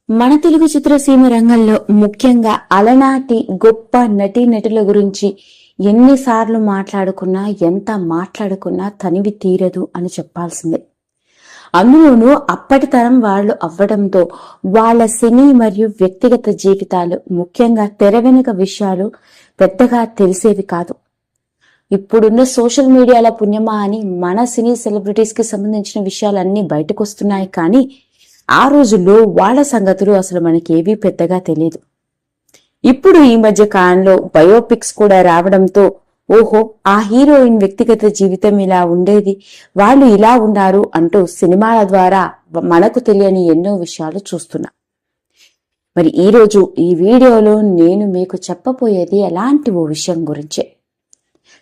మన తెలుగు చిత్రసీమ రంగంలో ముఖ్యంగా అలనాటి గొప్ప నటీనటుల గురించి ఎన్నిసార్లు మాట్లాడుకున్నా ఎంత మాట్లాడుకున్నా తనివి తీరదు అని చెప్పాల్సిందే. అందులోనూ అప్పటి తరం వాళ్ళు అవ్వడంతో వాళ్ళ సినీ మరియు వ్యక్తిగత జీవితాలు, ముఖ్యంగా తెర వెనుక విషయాలు పెద్దగా తెలిసేవి కాదు. ఇప్పుడున్న సోషల్ మీడియాల పుణ్యమా అని మన సినీ సెలబ్రిటీస్ కి సంబంధించిన విషయాలన్నీ బయటకు వస్తున్నాయి, కానీ ఆ రోజుల్లో వాళ్ళ సంగతులు అసలు మనకేవీ పెద్దగా తెలియదు. ఇప్పుడు ఈ మధ్య కాలంలో బయోపిక్స్ కూడా రావడంతో ఓహో, ఆ హీరోయిన్ వ్యక్తిగత జీవితం ఇలా ఉండేది, వాళ్ళు ఇలా ఉన్నారు అంటూ సినిమాల ద్వారా మనకు తెలియని ఎన్నో విషయాలు చూస్తున్నాం. మరి ఈరోజు ఈ వీడియోలో నేను మీకు చెప్పబోయేది అలాంటి ఓ విషయం గురించే.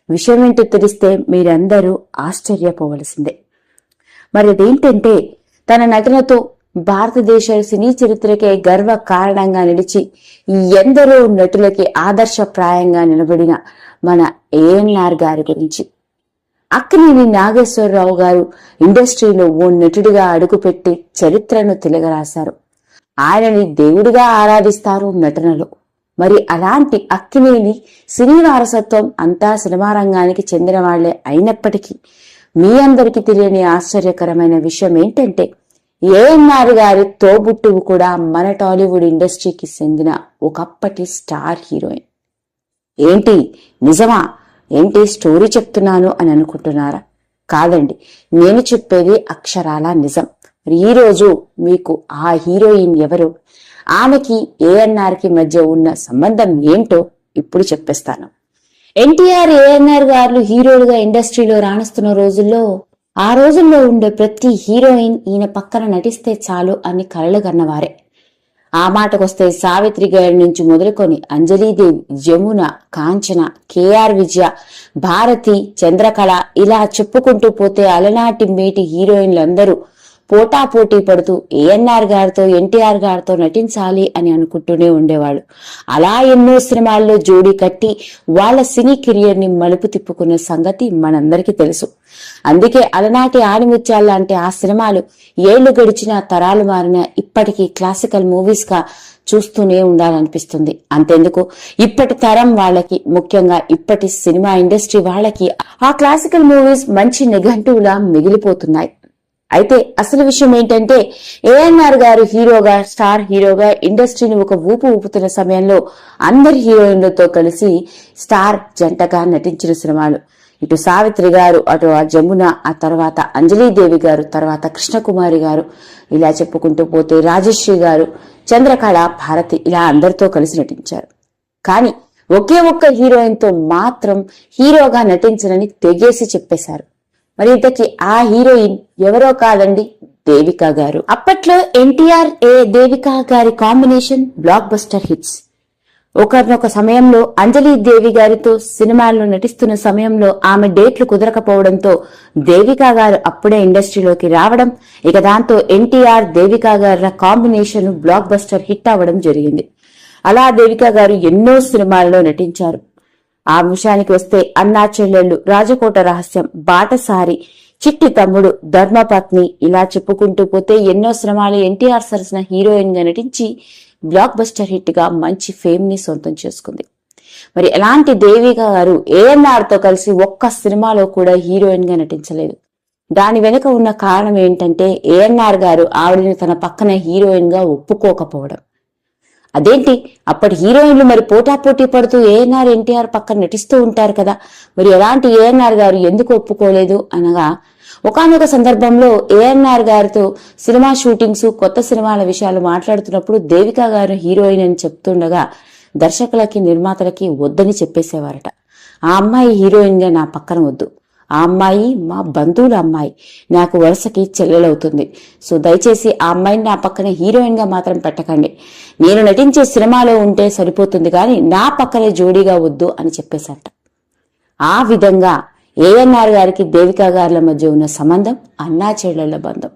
విషయం ఏంటో తెలిస్తే మీరందరూ ఆశ్చర్యపోవలసిందే. మరి అదేంటంటే, తన నటనతో భారతదేశ సినీ చరిత్రకే గర్వ కారణంగా నిలిచి ఎందరో నటులకి ఆదర్శప్రాయంగా నిలబడిన మన ఏఎన్ఆర్ గారి గురించి. అక్కినేని నాగేశ్వరరావు గారు ఇండస్ట్రీలో ఓ నటుడిగా అడుగుపెట్టి చరిత్రను తిరగరాశారు. ఆయనని దేవుడిగా ఆరాధిస్తారు నటనలో. మరి అలాంటి అక్కినేని సినీ వారసత్వం అంతా సినిమా రంగానికి చెందిన వాళ్లే అయినప్పటికీ మీ అందరికీ తెలియని ఆశ్చర్యకరమైన విషయం ఏంటంటే, ఏఎన్ఆర్ గారి తోబుట్టువు కూడా మన టాలీవుడ్ ఇండస్ట్రీకి చెందిన ఒకప్పటి స్టార్ హీరోయిన్. ఏంటి నిజమా? ఏంటి స్టోరీ చెప్తున్నాను అని అనుకుంటున్నారా? కాదండి, నేను చెప్పేది అక్షరాల నిజం. ఈ రోజు మీకు ఆ హీరోయిన్ ఎవరు, ఆమెకి ఏఎన్ఆర్ కి మధ్య ఉన్న సంబంధం ఏంటో ఇప్పుడు చెప్పేస్తాను. ఎన్టీఆర్, ఏఎన్ఆర్ గారు హీరోలుగా ఇండస్ట్రీలో రాణిస్తున్న రోజుల్లో ఆ రోజుల్లో ఉండే ప్రతి హీరోయిన్ ఈయన పక్కన నటిస్తే చాలు అని కలలు కన్నవారే. ఆ మాటకొస్తే సావిత్రి గారి నుంచి మొదలుకొని అంజలీదేవి, జమున, కాంచన, కేఆర్ విజయ, భారతి, చంద్రకళ ఇలా చెప్పుకుంటూ పోతే అలనాటి మేటి హీరోయిన్లందరూ పోటాపోటీ పడుతూ ఏఎన్ఆర్ గారితో, ఎన్టీఆర్ గారితో నటించాలి అని అనుకుంటూనే ఉండేవాళ్ళు. అలా ఎన్నో సినిమాల్లో జోడీ కట్టి వాళ్ళ సినీ కెరియర్ ని మలుపు తిప్పుకున్న సంగతి మనందరికీ తెలుసు. అందుకే అలనాటి ఆణిముత్యాల లాంటి ఆ సినిమాలు ఏళ్లు గడిచినా, తరాలు మారినా ఇప్పటికీ క్లాసికల్ మూవీస్ గా చూస్తూనే ఉండాలనిపిస్తుంది. అంతెందుకు, ఇప్పటి తరం వాళ్ళకి, ముఖ్యంగా ఇప్పటి సినిమా ఇండస్ట్రీ వాళ్ళకి ఆ క్లాసికల్ మూవీస్ మంచి నిఘంటువులా మిగిలిపోతున్నాయి. అయితే అసలు విషయం ఏంటంటే, ఏఎన్ఆర్ గారు హీరోగా, స్టార్ హీరోగా ఇండస్ట్రీని ఒక ఊపు ఊపుతున్న సమయంలో అందరి హీరోయిన్లతో కలిసి స్టార్ జంటగా నటించిన సినిమాలు. ఇటు సావిత్రి గారు, అటు ఆ జమున, ఆ తర్వాత అంజలీదేవి గారు, తర్వాత కృష్ణకుమారి గారు, ఇలా చెప్పుకుంటూ పోతే రాజశ్రీ గారు, చంద్రకళ, భారతి, ఇలా అందరితో కలిసి నటించారు. కానీ ఒకే ఒక్క హీరోయిన్ తో మాత్రం హీరోగా నటించనని తెగేసి చెప్పేశారు. మరి ఇంతకీ ఆ హీరోయిన్ ఎవరో కాదండి, దేవికా గారు. అప్పట్లో ఎన్టీఆర్, దేవికా గారి కాంబినేషన్ బ్లాక్ బస్టర్ హిట్స్. ఒకనొక సమయంలో అంజలీదేవి గారితో సినిమాల్లో నటిస్తున్న సమయంలో ఆమె డేట్లు కుదరకపోవడంతో దేవికా గారు అప్పుడే ఇండస్ట్రీలోకి రావడం, ఇక దాంతో ఎన్టీఆర్, దేవికా గారి కాంబినేషన్ బ్లాక్ బస్టర్ హిట్ అవ్వడం జరిగింది. అలా దేవికా గారు ఎన్నో సినిమాల్లో నటించారు. ఆ విషయానికి వస్తే అన్నా చెల్లెళ్ళు, రాజకోట రహస్యం, బాటసారి, చిట్టి తమ్ముడు, ధర్మపత్ని, ఇలా చెప్పుకుంటూ పోతే ఎన్నో సినిమాలు ఎన్టీఆర్ సరసన హీరోయిన్ గా నటించి బ్లాక్ బస్టర్ హిట్ గా మంచి ఫేమ్ ని సొంతం చేసుకుంది. మరి ఎలాంటి దేవికా గారు ఏఎన్ఆర్ తో కలిసి ఒక్క సినిమాలో కూడా హీరోయిన్ గా నటించలేదు. దాని వెనుక ఉన్న కారణం ఏంటంటే, ఏఎన్ఆర్ గారు ఆవిడని తన పక్కన హీరోయిన్ గా ఒప్పుకోకపోవడం. అదేంటి, అప్పటి హీరోయిన్లు మరి పోటాపోటీ పడుతూ ఏఎన్ఆర్, ఎన్టీఆర్ పక్కన నటిస్తూ ఉంటారు కదా, మరి ఎలాంటి ఏఎన్ఆర్ గారు ఎందుకు ఒప్పుకోలేదు అనగా, ఒకానొక సందర్భంలో ఏఎన్ఆర్ గారితో సినిమా షూటింగ్స్, కొత్త సినిమాల విషయాలు మాట్లాడుతున్నప్పుడు దేవికా గారు హీరోయిన్ అని చెప్తుండగా దర్శకులకి, నిర్మాతలకి వద్దని చెప్పేసేవారట. ఆ అమ్మాయి హీరోయిన్ గా నా పక్కన వద్దు, ఆ అమ్మాయి మా బంధువుల అమ్మాయి, నాకు వరుసకి చెల్లెలవుతుంది, సో దయచేసి ఆ అమ్మాయిని నా పక్కన హీరోయిన్ గా మాత్రం పెట్టకండి, నేను నటించే సినిమాలో ఉంటే సరిపోతుంది కానీ నా పక్కనే జోడీగా వద్దు అని చెప్పేశారట. ఆ విధంగా ఏఎన్ఆర్ గారికి దేవికా గారుల మధ్య ఉన్న సంబంధం అన్నా చెల్లెళ్ల బంధం.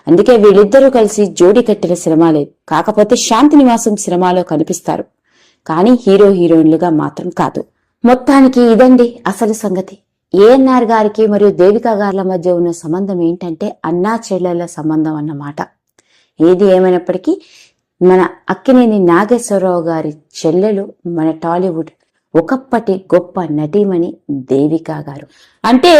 అందుకే వీళ్ళిద్దరూ కలిసి జోడీ కట్టిన సినిమాలే. కాకపోతే శాంతి నివాసం సినిమాలో కనిపిస్తారు, కానీ హీరో హీరోయిన్లుగా మాత్రం కాదు. మొత్తానికి ఇదండి అసలు సంగతి. ఏఎన్ఆర్ గారికి మరియు దేవికా గారుల మధ్య ఉన్న సంబంధం ఏంటంటే అన్నా చెల్లెళ్ల సంబంధం అన్నమాట. ఏది ఏమైనప్పటికీ మన అక్కినేని నాగేశ్వరరావు గారి చెల్లెలు మన టాలీవుడ్ ఒకప్పటి గొప్ప నటీమణి దేవిక గారు. అంటే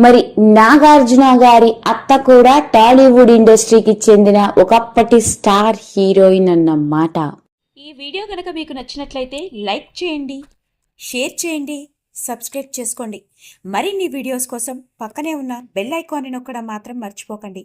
మరి నాగార్జున గారి అత్త కూడా టాలీవుడ్ ఇండస్ట్రీకి చెందిన ఒకప్పటి స్టార్ హీరోయిన్ అన్నమాట. ఈ వీడియో కనుక మీకు నచ్చినట్లయితే లైక్ చేయండి, షేర్ చేయండి, సబ్స్క్రైబ్ చేసుకోండి. మరిన్ని వీడియోస్ కోసం పక్కనే ఉన్న బెల్ ఐకాన్ని నొక్కడం మాత్రం మర్చిపోకండి.